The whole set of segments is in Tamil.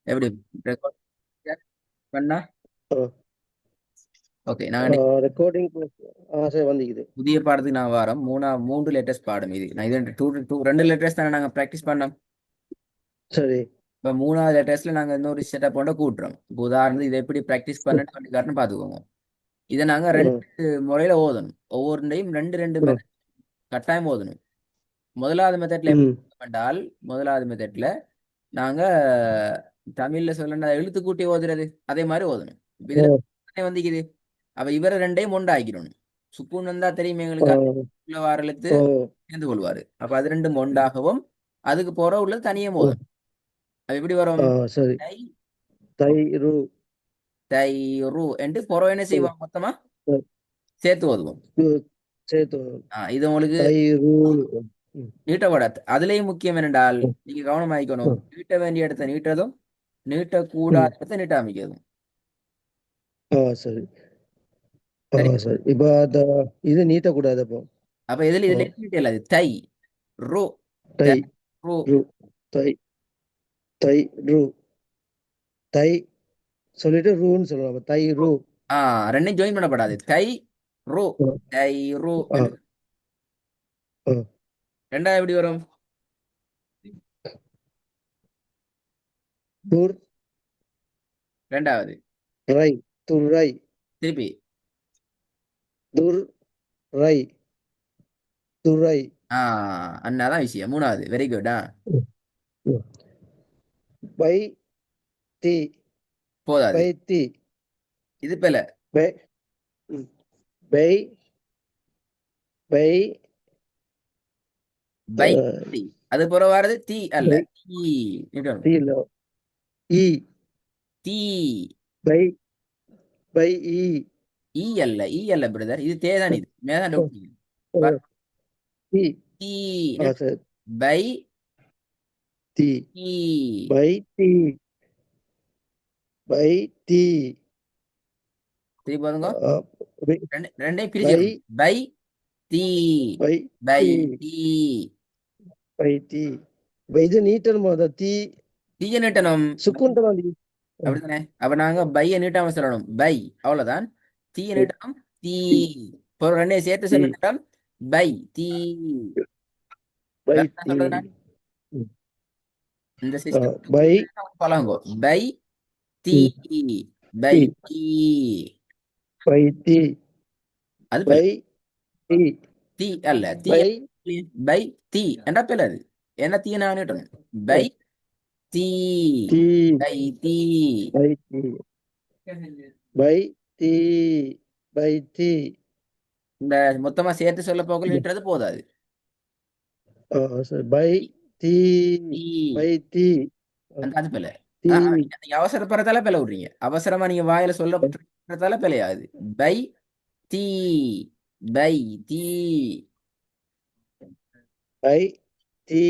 எப்படி ரெக்கார்ட் பண்ணா? ஆ ஓகே, நான் ரெக்கார்டிங் சரி வந்துக்குது. புதிய பாடத்துக்கு நான் வாரம் 3 லேட்டஸ்ட் பாடம் இது. நான் இது ரெண்டு லேட்டஸ்ட் தானே நாங்கள் ப்ராக்டிஸ் பண்ணோம். சரி. இப்போ 3வது லேட்டஸ்ட்ல நாங்கள் இன்னொரு செட்டப் போட்டு கூட்டுறோம். இப்போ உதாரணத்துக்கு இதை எப்படி ப்ராக்டிஸ் பண்ணிட்டு பார்த்துக்கோங்க. இதை நாங்கள் ம் 2 முறையில் ஓதணும். ஒவ்வொரு ரெண்டு ரெண்டு ம் மெத்தட் கட்டாயம் ஓதணும். முதலாவது மெத்தட்ல எப்படி ம் பண்ணால், முதலாவது மெத்தட்ல நாங்க தமிழ்ல சொல்லணும் எழுத்து கூட்டி ஓதுறது அதே மாதிரி ஓதணும். இப்ப இதுல ம் வந்துக்குது. அப்ப இவரை ரெண்டையும் ஒண்டாக்கிறணும். சுக்குன் வந்தா தெரியும் ஆ எங்களுக்கு வார எழுத்து ஓ சேர்ந்து கொள்வாரு. அப்ப அது ரெண்டும் ஒண்டாகவும் அதுக்கு புற உள்ளது தனியே ம் ஓதணும். அது எப்படி வரும்? சரி. தை தை ரு தை ரு என்று புறம் என்ன ம் செய்வாங்க? மொத்தமா ம் சேர்த்து ஓதுவோம். ம் சேர்த்து இது உங்களுக்கு தை ரு ம் நீட்டப்படாது. அதுலயும் முக்கியம் என்னென்றால் ம் நீங்க கவனமாக்கணும். ம் நீட்ட வேண்டிய இடத்தை நீட்டதும், ம் நீட்டக்கூடாத இடத்தை நீட்டாமிக்கிறதும். சரி. சரி. சரி. இப்போ இது நீட்டக்கூடாது அப்போ. அப்ப இதுல நீட்டல அது தை ரோ தை தை ரோ. ரு தை தை ரு தை சொல்லிட்டு ரூன்னு சொல்லலாம். அப்ப தை ரு ரெண்டையும் ஜாயின் பண்ணப்படாது. தை ரோ ம் தை ரோ ஆ என்று. ஆ ரெண்டாவது எப்படி வரும்? துர் ரெண்டாவது ரை துரை திருப்பி. துர் ரை துரை அண்ணாதான் விஷயம். மூணாவது வெரி குட். ம் ம் பை தி போதாது. பை தி இது பில. பை ம் பை பை பை தி. அது புற வாரது தீ அல்ல. பை தீ நீட்டணும். தி இல்ல இ தீ பை பை இ ஈ அல்ல பிரதர். இது தேதான். இது மேதான் ம் டவுட். ம் தி தீ சரி. பை தி தீ. பை தி பை தி திருப்பி பாருங்க. ஆ, பை ரெண்டையும் பை பிரிச்சிடணும். பை தீ பை பை தி தீ. பை தி பை இது நீட்டணுமா அத தி தீய நீட்டணும். சுக்குண்டலாம் தி அப்படித்தானே? அப்ப நாங்க பைய நீட்டாம சொல்லணும். பை அவ்வளவுதான். தீய நீட்டணும். தீ. தி இப்போ ரெண்டையும் சேர்த்து தி சொல்லுங்க. பை தீ. பை வேற என்ன தி சொல்றது நான்? ம். இந்த சிஸ்டம் பை பழங்கோ. பை தீ ம், பை தி தீ. பை தி அது பிள்ளை. பை தி தீ அல்ல. தீ பை பை தீ என்ற பிள்ளை அது. என்ன தீ நான் நீட்டணும். பை ம், தீ தி பை தீ. பை தி பை தி பை தி இந்த மொத்தமா சேர்த்து சொல்ல போகல நீட்டுறது போதாது. சரி. பை தி தீ பை தி அந்த அது பிள்ளை. தி நீங்க அவசரப்படுறதால பிள்ளை விடுறீங்க. அவசரமா நீங்க வாயில சொல்ல பிள்ளையாது. பை தீ பை தீ. பை தி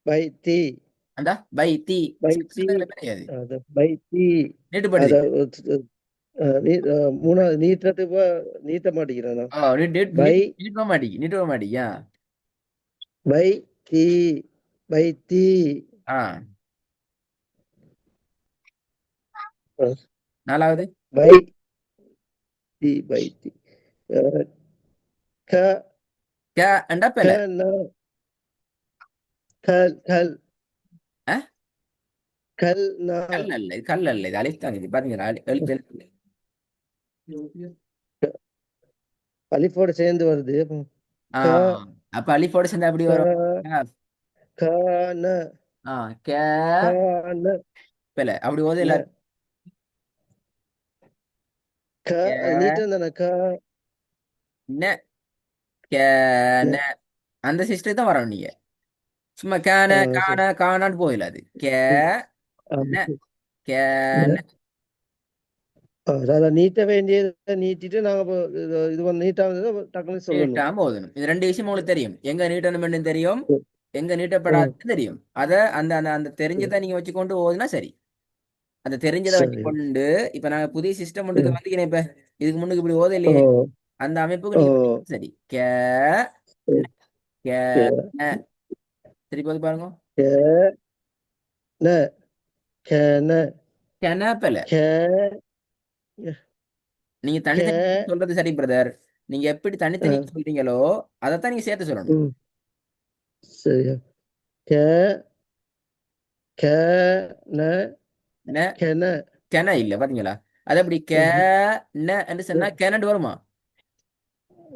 பை தி அந்த பை தீ பை தி பிள்ளையாது. அத பை தி அத நீட்டுப்படுது. மூணாவது நீட்டத்துக்கு நீட்ட மாட்டேங்கிறானா பை நீட்ட மாட்டேங்கி நீட்ட மாட்டேங்க. பை தி பை தி ஆ அஹ், நாலாவது பை தி பை தி அஹ், க க அண்டா க பிள்ளை. ந கல் கல் கல் ந கல் அல்ல, இது கல் அல்ல, இது அழித்தாங்க. இது பாத்தீங்களா? எழுத்து எழுத்து. அலிஃபோட சேர்ந்து வருது. ஆ க அப்ப அலிஃபோட சேர்ந்தா எப்படி வரும்? க க ந ஆ கே க ந பிள்ளை அப்படி ஓது ந எல்லாரும். க கே அது நீட்டம் தானே க ந கே ந. ந அந்த சிஸ்டத்துக்கு தான் வரணும் நீங்க. சும்மா கேன கான சரி. காணான்னு போயில. அது கே ம். ந கே ந. ந அதான் நீட்ட வேண்டியதை நீட்டிட்டு நாங்க இப்போ இது பண்ண நீட்டாக டக்குன்னு சொல்லணும். நீட்டாம ஓதணும். இது ரெண்டு விஷயம் உங்களுக்கு தெரியும். எங்க நீட்டணும் தெரியும், ம். எங்க ம். நீட்டப்படாதுன்னு தெரியும். அத அந்த அந்த அந்த ம். தெரிஞ்சதை நீங்க வச்சுக்கொண்டு ஓதுனா சரி. அந்த தெரிஞ்சதை சரி. வச்சுக்கொண்டு இப்ப நாங்க புதிய சிஸ்டம் ஒன்றுக்கு ம். வந்துக்கிறேன். இப்ப இதுக்கு முன்னுக்கு இப்படி ஓத ஓ இல்லையே. அந்த அமைப்புக்கு ஓ நீங்க பண்ணீங்கன்னா சரி. கே ந, ம். கே கே ந. திருப்பி வந்து பாருங்க. கே ந கென கெனப்பல. கே நீங்க கே தனித்தனி சொல்றது சரி பிரதர். நீங்க எப்படி தனித்தனி அஹ், சொல்றீங்களோ அதைத்தான் நீங்க சேர்த்து சொல்லணும். ம், சரியா கே கென ந கென கென இல்ல பாத்தீங்களா? அது அப்படி கே ம்ஹும். ந என்று சொன்னா கெனட் வருமா?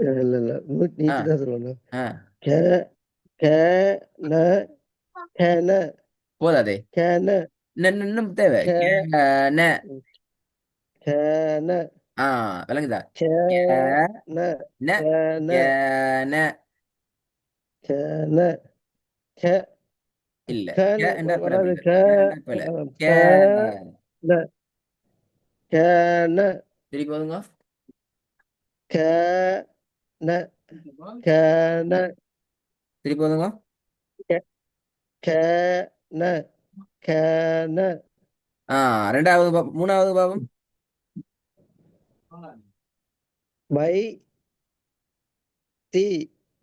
இல்ல இல்ல இன்னும் ஆ நீட்டி தான் சொல்லணும். ஆ கே கென கென போதாதே. கென இன்னும் தேவை. கே ந. கென ஆ விளங்குதா? கே கென ந கென கென கென கெ இல்ல. கே கென என்றால் பிழை வராது பிரதர். கே என்றால் பிழை. கே கென கென திருப்பி போதுங்க. கென கென திருப்பி போதுங்க. கென கென ஆ ரெண்டாவது மூணாவது பாவம். மை தி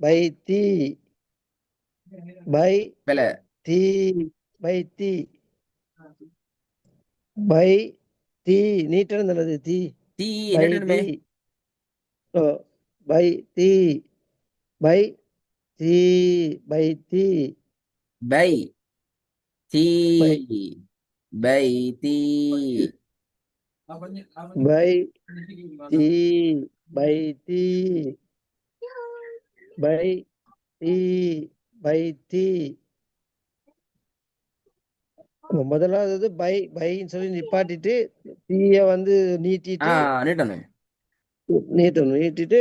பை தி பை பிழை. தி பை தி பை தி நீட்டம் நல்லது தி தீ பை என்னட்டனுமே. தி ஓ பை தி பை தி பை தி பை தீ பை பை தீ பை தி பை தி பை தி பை தி முதலாவது பை பைன்னு சொல்லி நிப்பாட்டிட்டு தீய வந்து ஆ நீட்டிட்டு நீட்டணும். நீட்டணும் நீட்டிட்டு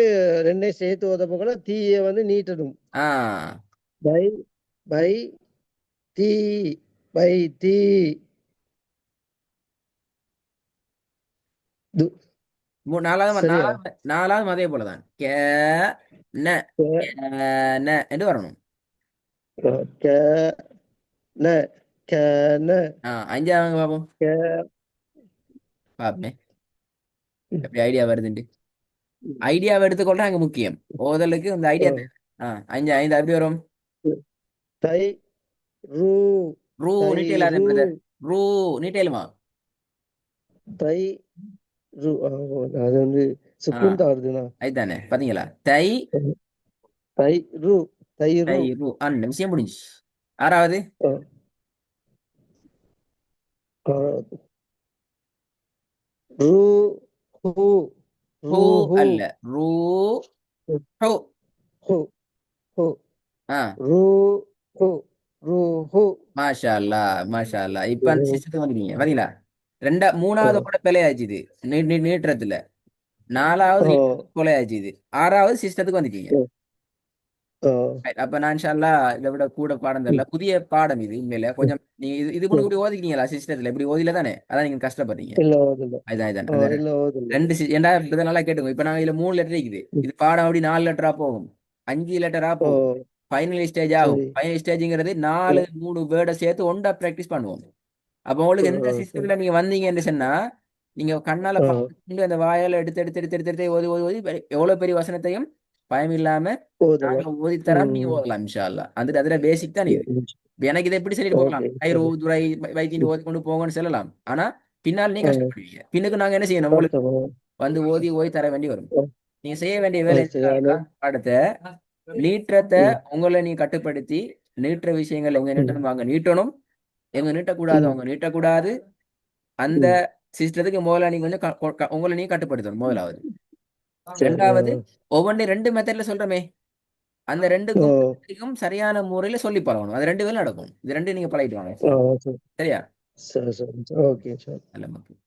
ரெண்டையும் சேர்த்து உதப்ப கூட தீய வந்து நீட்டணும் ஆ பை பை தி பை தி து- நாலாவது சரியா நாலாவது நாலாவது அதே போலதான். கே ந கே கே ந என்று வரணும். கே ந கே ந அஞ்சாவது பாப்போம். கே பாப்போமே எப்படி ஐடியா வருதுண்டு. ஐடியாவை எடுத்துக்கொள்றா அங்க முக்கியம். ஓதலுக்கு இந்த ஐடியா தேவை. அஞ்சு ஐந்து எப்படி வரும்? தை ரூ ரூ தை நீட்டலாதே ரூ பிரதர். ரூ நீட்டலுமா? தை ரூ அது வந்து ஆ சுக்குன் தான் வருதுண்ணா அதுதானே பாத்தீங்களா? தை தை ரூ தை ரூ தை ரூ நிமிஷம் முடிஞ்சு. ஆறாவது ரூ ஹூ ஹூ ரூ ஹூ அல்ல. ரூ ஹூ. ஹூ ஹூ ஆ ரூ ஹூ ரூ ஹூ மாஷா அல்லா மாஷா அல்லா. இப்ப அந்த சிஸ்டத்துக்கு வந்துட்டீங்க பாத்தீங்களா? மூணாவது கூட பிழையாச்சு இது. நீட்டுறதுல நாலாவது கொலையாச்சு இது. ஆறாவது சிஸ்டத்துக்கு வந்துட்டீங்க. Right. அப்ப நான் இன்ஷா அல்லாஹ் இதை விட கூட பாடம் தெரியல. புதிய பாடம் இது உண்மையில கொஞ்சம் நீங்க இது கூட இப்படி ஓதிக்கிறீங்களா சிஸ்டத்துல? இப்படி ஓதில தானே அதான் நீங்க கஷ்டப்படுறீங்க. இல்ல ஓதுல அதுதான் இதுதான் அந்த இல்ல ஓதுல ஏன்டா இதை நல்லா கேட்டுங்க. இப்ப நாங்க இதுல 3 லெட்டர் இருக்குது. இது பாடம் அப்படி 4 லெட்டரா போகும், 5 லெட்டரா ஓ போகும். ஃபைனல் ஸ்டேஜ் ஆகும். சரி ஃபைனல் ஸ்டேஜ்ங்கிறது 4 3 வேர்டை சேர்த்து ஒண்டா ப்ராக்டிஸ் பண்ணுவோம். அப்போ உங்களுக்கு எந்த சரி சிஸ்டத்துல நீங்க வந்தீங்கன்னு சொன்னா நீங்க கண்ணால பார்த்துட்டு அந்த வாயால எடுத்து எடுத்து எடுத்து எடுத்து எடுத்து ஓதி ஓதி ஓதி எவ்வளவு பெரிய வசனத்தையும் பயம் இல்லாம நாங்க ஓதலாம் ஓதி தரோம். நீங்க ஓதலாம் இன்ஷா அல்லாஹ். அந்த அதுல பேசிக் தான் இது. இப்ப எனக்கு இதை எப்படி சொல்லிட்டு போகலாம், ஓகே ஐரோ துரை வைத்தியம் ஓதி கொண்டு போங்கன்னு சொல்லலாம். ஆனா பின்னால் நீ கஷ்டப்படுவீங்க. பின்னுக்கு நாங்க என்ன செய்யணும்? உங்களுக்கு வந்து ஓதி ஓதி தர வேண்டி வரும். நீங்க செய்ய வேண்டிய வேலை சரியான என்ன? பாடத்தை நீட்டத்தை உங்களை நீ கட்டுப்படுத்தி நீட்டுற விஷயங்கள் எங்க நீட்டணும் வாங்க நீட்டணும், எங்க நீட்டக்கூடாது அவங்க நீட்டக்கூடாது. அந்த சிஸ்டத்துக்கு முதல்ல நீங்க கொஞ்சம் உங்களை நீ கட்டுப்படுத்தணும் முதலாவது. ரெண்டாவது ஒவ்வொன்றையும் 2 மெத்தட்ல சொல்றமே, அந்த 2க்கும் சரியான முறையில சொல்லி பழகணும். அது 2 வேலை நடக்கும். இது 2 நீங்க பழகிட்டு வாங்க. சரியா? சரி சரி ஓகே சரி நல்ல மக்கள்.